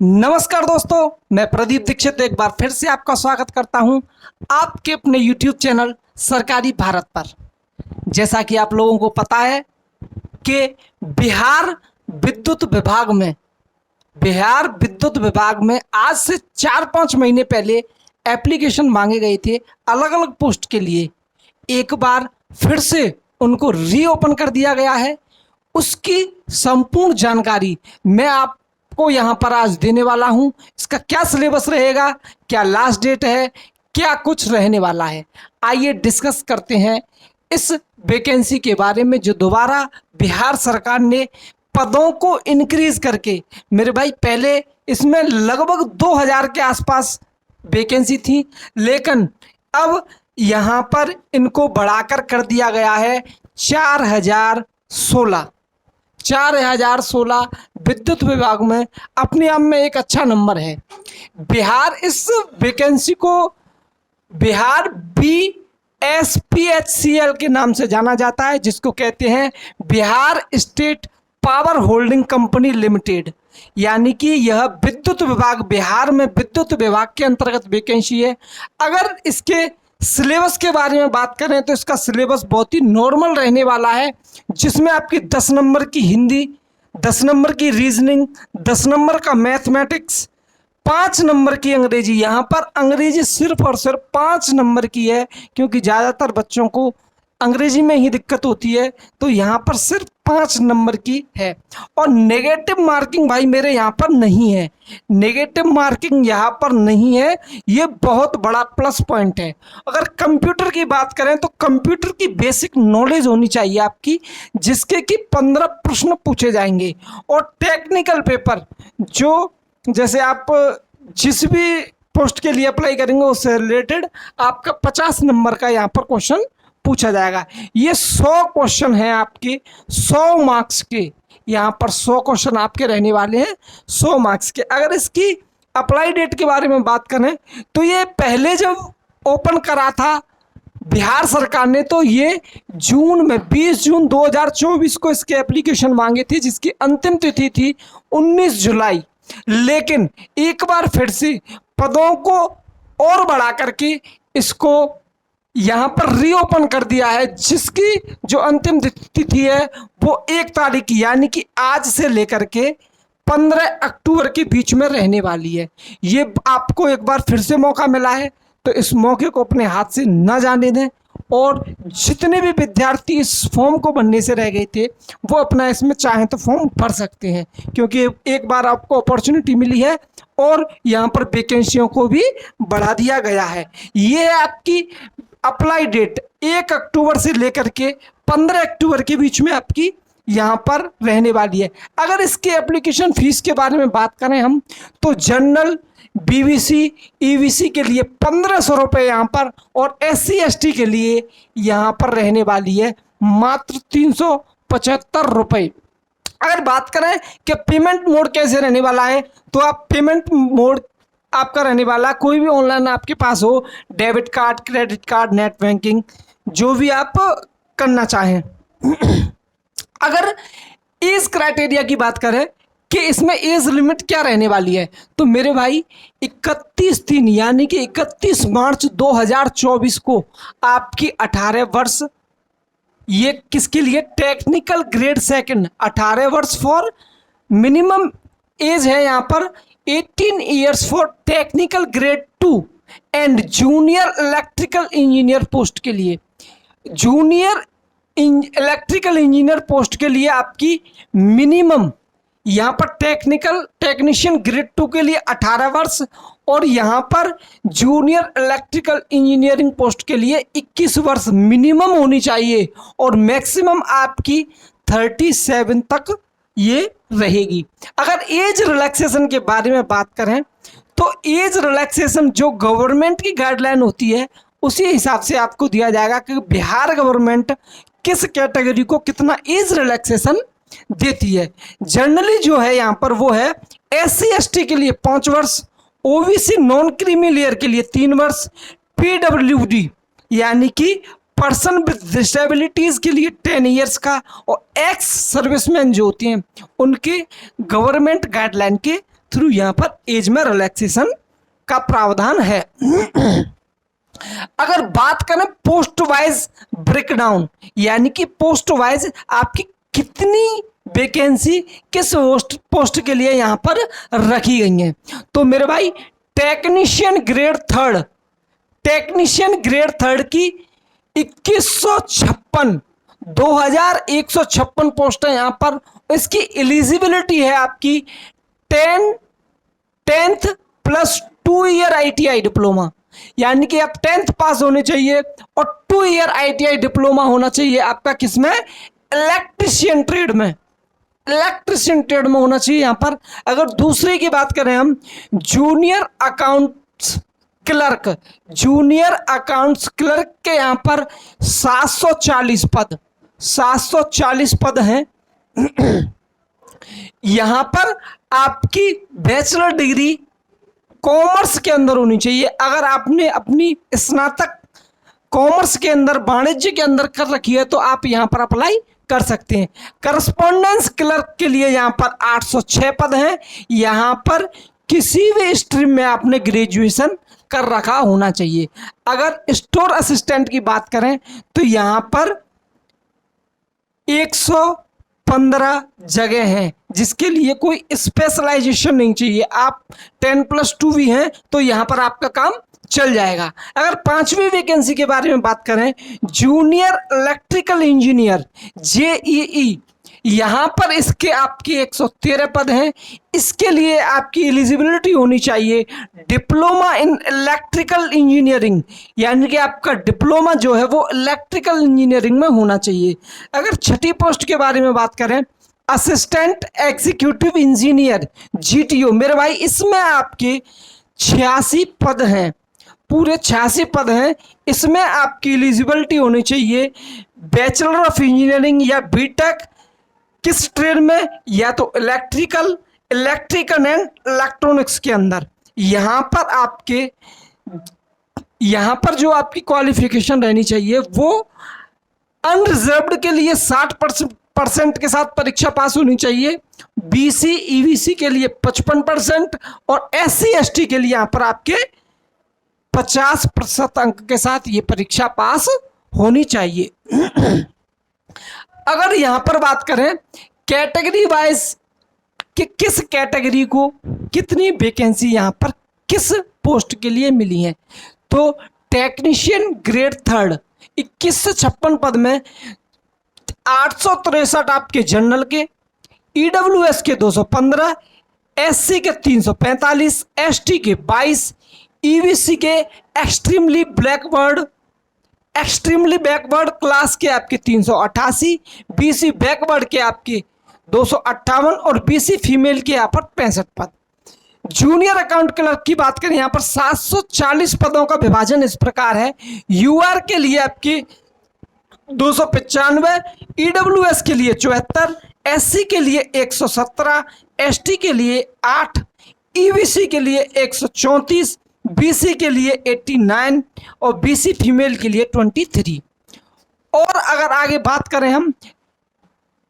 नमस्कार दोस्तों, मैं प्रदीप दीक्षित एक बार फिर से आपका स्वागत करता हूं आपके अपने YouTube चैनल सरकारी भारत पर। जैसा कि आप लोगों को पता है कि बिहार विद्युत विभाग में आज से 4-5 महीने पहले एप्लीकेशन मांगे गए थे अलग अलग पोस्ट के लिए। एक बार फिर से उनको रीओपन कर दिया गया है। उसकी संपूर्ण जानकारी मैं आपको यहाँ पर आज देने वाला हूँ। इसका क्या सिलेबस रहेगा, क्या लास्ट डेट है, क्या कुछ रहने वाला है, आइए डिस्कस करते हैं इस वैकेंसी के बारे में जो दोबारा बिहार सरकार ने पदों को इंक्रीज करके, मेरे भाई पहले इसमें लगभग 2000 के आसपास वैकेंसी थी, लेकिन अब यहाँ पर इनको बढ़ाकर कर दिया गया है 4016 विद्युत विभाग में। अपने आप में एक अच्छा नंबर है। बिहार इस वैकेंसी को बिहार BSPHCL के नाम से जाना जाता है, जिसको कहते हैं Bihar state power holding company limited. यानी कि यह विद्युत विभाग, बिहार में विद्युत विभाग के अंतर्गत वैकेंसी है। अगर इसके सिलेबस के बारे में बात करें तो इसका सिलेबस बहुत ही नॉर्मल रहने वाला है, जिसमें आपकी 10 नंबर की हिंदी, 10 नंबर की रीजनिंग, 10 नंबर का मैथमेटिक्स, 5 नंबर की अंग्रेजी। यहाँ पर अंग्रेजी सिर्फ और सिर्फ 5 नंबर की है, क्योंकि ज़्यादातर बच्चों को अंग्रेजी में ही दिक्कत होती है, तो यहाँ पर सिर्फ 5 नंबर की है। और नेगेटिव मार्किंग भाई मेरे यहाँ पर नहीं है, नेगेटिव मार्किंग यहाँ पर नहीं है, ये बहुत बड़ा प्लस पॉइंट है। अगर कंप्यूटर की बात करें तो कंप्यूटर की बेसिक नॉलेज होनी चाहिए आपकी, जिसके कि 15 प्रश्न पूछे जाएंगे। और टेक्निकल पेपर, जो जैसे आप जिस भी पोस्ट के लिए अप्लाई करेंगे उससे रिलेटेड आपका 50 नंबर का यहाँ पर क्वेश्चन पूछा जाएगा। ये 100 क्वेश्चन हैं आपके, 100 मार्क्स के। यहाँ पर 100 क्वेश्चन आपके रहने वाले हैं 100 मार्क्स के। अगर इसकी अप्लाई डेट के बारे में बात करें तो ये पहले जब ओपन करा था बिहार सरकार ने, तो ये जून में 20 जून 2024 को इसके एप्लीकेशन मांगे थे, जिसकी अंतिम तिथि थी 19 जुलाई। लेकिन एक बार फिर से पदों को और बढ़ा करके इसको यहाँ पर रीओपन कर दिया है, जिसकी जो अंतिम तिथि है वो 1 तारीख की, यानी कि आज से लेकर के 15 अक्टूबर के बीच में रहने वाली है। ये आपको एक बार फिर से मौका मिला है, तो इस मौके को अपने हाथ से न जाने दें। और जितने भी विद्यार्थी इस फॉर्म को भरने से रह गए थे वो अपना इसमें चाहें तो फॉर्म भर सकते हैं, क्योंकि एक बार आपको अपॉर्चुनिटी मिली है और यहाँ पर वैकेंसियों को भी बढ़ा दिया गया है। ये आपकी अप्लाई डेट 1 अक्टूबर से लेकर के 15 अक्टूबर के बीच में आपकी यहाँ पर रहने वाली है। अगर इसके एप्लीकेशन फीस के बारे में बात करें हम, तो जनरल, BBC, EBC के लिए 1500 रुपये यहाँ पर, और SC ST के लिए यहाँ पर रहने वाली है मात्र 375 रुपये। अगर बात करें कि पेमेंट मोड कैसे रहने वाला है, तो आप पेमेंट मोड आपका रहने वाला कोई भी ऑनलाइन आपके पास हो, debit card, credit card, net banking, जो भी आप करना चाहें। अगर एज क्राइटेरिया की बात करें कि इसमें एज लिमिट क्या रहने वाली है, तो मेरे भाई 31/3 यानी कि 31 मार्च 2024 को आपकी 18 वर्ष, ये किसके लिए, टेक्निकल ग्रेड सेकंड 18 वर्ष फॉर मिनिमम एज है यहाँ पर 18 years for technical grade 2 and junior electrical engineer post के लिए। जूनियर इलेक्ट्रिकल इंजीनियर पोस्ट के लिए आपकी मिनिमम यहाँ पर टेक्नीशियन ग्रेड 2 के लिए 18 वर्ष, और यहाँ पर जूनियर इलेक्ट्रिकल इंजीनियरिंग पोस्ट के लिए 21 वर्ष मिनिमम होनी चाहिए, और मैक्सिमम आपकी 37 तक ये रहेगी। अगर एज रिलैक्सेशन के बारे में बात करें तो एज रिलैक्सेशन जो गवर्नमेंट की गाइडलाइन होती है उसी हिसाब से आपको दिया जाएगा कि बिहार गवर्नमेंट किस कैटेगरी को कितना एज रिलैक्सेशन देती है। जनरली जो है यहाँ पर वो है SC ST के लिए 5 वर्ष, OBC नॉन क्रीमी लेयर के लिए 3 वर्ष, PWD यानी कि पर्सन विद डिसेबिलिटीज के लिए 10 ईयर्स का, और एक्स सर्विसमैन जो होती हैं उनके गवर्नमेंट गाइडलाइन के थ्रू यहाँ पर एज में रिलैक्सेशन का प्रावधान है। अगर बात करें पोस्ट वाइज ब्रेकडाउन, यानी कि पोस्ट वाइज आपकी कितनी वैकेंसी किस पोस्ट के लिए यहाँ पर रखी गई हैं, तो मेरे भाई टेक्नीशियन ग्रेड थर्ड की 2156 पोस्ट है यहाँ पर। इसकी एलिजिबिलिटी है आपकी 10th plus 2 year ITI diploma, यानी कि आप 10th पास होने चाहिए और 2 ईयर ITI डिप्लोमा होना चाहिए आपका किसमें, इलेक्ट्रिशियन ट्रेड में होना चाहिए यहाँ पर। अगर दूसरे की बात करें हम, जूनियर अकाउंट्स क्लर्क के यहाँ पर 740 पद हैं। यहाँ पर आपकी बैचलर डिग्री कॉमर्स के अंदर होनी चाहिए। अगर आपने अपनी स्नातक कॉमर्स के अंदर, वाणिज्य के अंदर कर रखी है तो आप यहाँ पर अप्लाई कर सकते हैं। करस्पॉन्डेंस क्लर्क के लिए यहाँ पर 806 पद हैं। यहाँ पर किसी भी स्ट्रीम में आपने ग्रेजुएशन कर रखा होना चाहिए। अगर स्टोर असिस्टेंट की बात करें तो यहाँ पर 115 जगह हैं, जिसके लिए कोई स्पेशलाइजेशन नहीं चाहिए। आप 10+2 भी हैं तो यहाँ पर आपका काम चल जाएगा। अगर 5वीं वैकेंसी के बारे में बात करें, जूनियर इलेक्ट्रिकल इंजीनियर JEE, यहाँ पर इसके आपके 113 पद हैं। इसके लिए आपकी एलिजिबिलिटी होनी चाहिए डिप्लोमा इन इलेक्ट्रिकल इंजीनियरिंग, यानी कि आपका डिप्लोमा जो है वो इलेक्ट्रिकल इंजीनियरिंग में होना चाहिए। अगर 6ठी पोस्ट के बारे में बात करें, असिस्टेंट एग्जीक्यूटिव इंजीनियर GTO, मेरे भाई इसमें आपके 86 पद हैं, पूरे 86 पद हैं। इसमें आपकी एलिजिबिलिटी होनी चाहिए बैचलर ऑफ इंजीनियरिंग या बीटेक किस ट्रेड में, या तो इलेक्ट्रिकल एंड इलेक्ट्रॉनिक्स के अंदर। यहाँ पर जो आपकी क्वालिफिकेशन रहनी चाहिए वो अनरिजर्व्ड के लिए 60% के साथ परीक्षा पास होनी चाहिए, BC EBC के लिए 55% और SC ST के लिए यहाँ पर आपके 50% अंक के साथ ये परीक्षा पास होनी चाहिए। अगर यहाँ पर बात करें कैटेगरी वाइज कि किस कैटेगरी को कितनी वैकेंसी यहाँ पर किस पोस्ट के लिए मिली है, तो टेक्नीशियन ग्रेड थर्ड 21 से 56 पद में 863 आपके जनरल के, EWS के 215, SC के 345, ST के 22, EBC के एक्सट्रीमली बैकवर्ड क्लास के आपके 388, BC बैकवर्ड के आपके 258 और BC फीमेल के यहाँ पर 65 पद। जूनियर अकाउंट क्लर्क की बात करें, यहाँ पर 740 पदों का विभाजन इस प्रकार है। UR के लिए आपके 295, EWS के लिए 74, SC के लिए 117, ST के लिए 8, EBC के लिए 134, BC के लिए 89 और BC फीमेल के लिए 23। और अगर आगे बात करें हम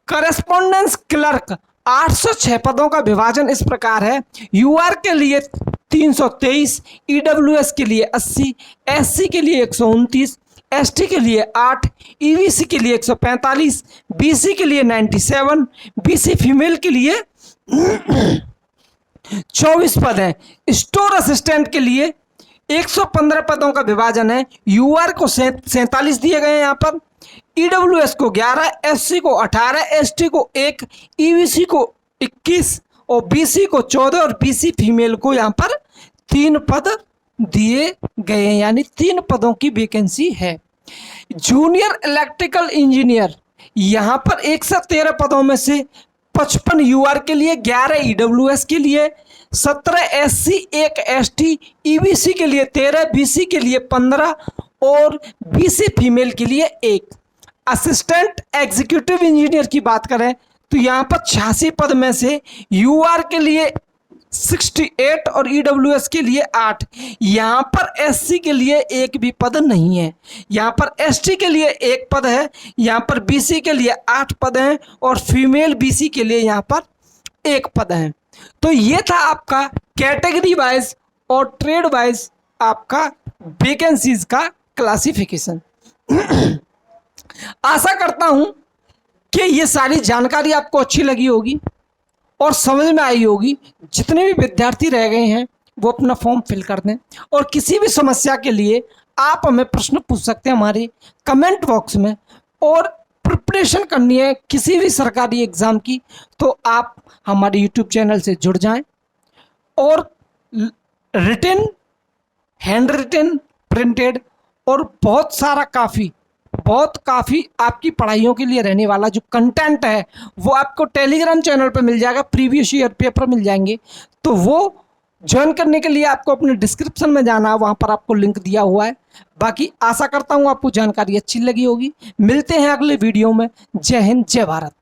करस्पॉन्डेंस क्लर्क, 806 पदों का विभाजन इस प्रकार है। UR के लिए 323, EWS के लिए 80, SC के लिए 129, ST के लिए 8, EBC के लिए 145, BC के लिए 97, BC फीमेल के लिए 24 पद हैं। स्टोर असिस्टेंट के लिए 115 पदों का विभाजन है। UR को 47 दिए गए हैं यहाँ पर, EWS को 11, SC को 18, ST को 1, EBC को 21 और BC को 14 और BC फीमेल को यहाँ पर 3 पद दिए गए हैं, यानी 3 पदों की वैकेंसी है। जूनियर इलेक्ट्रिकल इंजीनियर, यहाँ पर 113 पदों में से 55 UR के लिए, 11 EWS के लिए, 17 SC, 1 ST, EBC के लिए 13, BC के लिए 15 और BC फीमेल के लिए 1। असिस्टेंट एग्जीक्यूटिव इंजीनियर की बात करें तो यहाँ पर 86 पद में से UR के लिए 68 और EWS के लिए 8। यहाँ पर SC के लिए एक भी पद नहीं है। यहाँ पर ST के लिए 1 पद है, यहाँ पर BC के लिए 8 पद हैं और फीमेल BC के लिए यहाँ पर 1 पद है। तो ये था आपका कैटेगरी वाइज और ट्रेड वाइज आपका वैकेंसीज का क्लासिफिकेशन। आशा करता हूं कि ये सारी जानकारी आपको अच्छी लगी होगी और समझ में आई होगी। जितने भी विद्यार्थी रह गए हैं वो अपना फॉर्म फिल कर दें, और किसी भी समस्या के लिए आप हमें प्रश्न पूछ सकते हैं हमारे कमेंट बॉक्स में। और प्रिपरेशन करनी है किसी भी सरकारी एग्ज़ाम की तो आप हमारे यूट्यूब चैनल से जुड़ जाएं, और रिटन, हैंड रिटन, प्रिंटेड और बहुत काफ़ी आपकी पढ़ाइयों के लिए रहने वाला जो कंटेंट है वो आपको टेलीग्राम चैनल पर मिल जाएगा। प्रीवियस ईयर पेपर मिल जाएंगे, तो वो ज्वाइन करने के लिए आपको अपने डिस्क्रिप्शन में जाना है, वहाँ पर आपको लिंक दिया हुआ है। बाकी आशा करता हूँ आपको जानकारी अच्छी लगी होगी। मिलते हैं अगले वीडियो में। जय हिंद, जय भारत।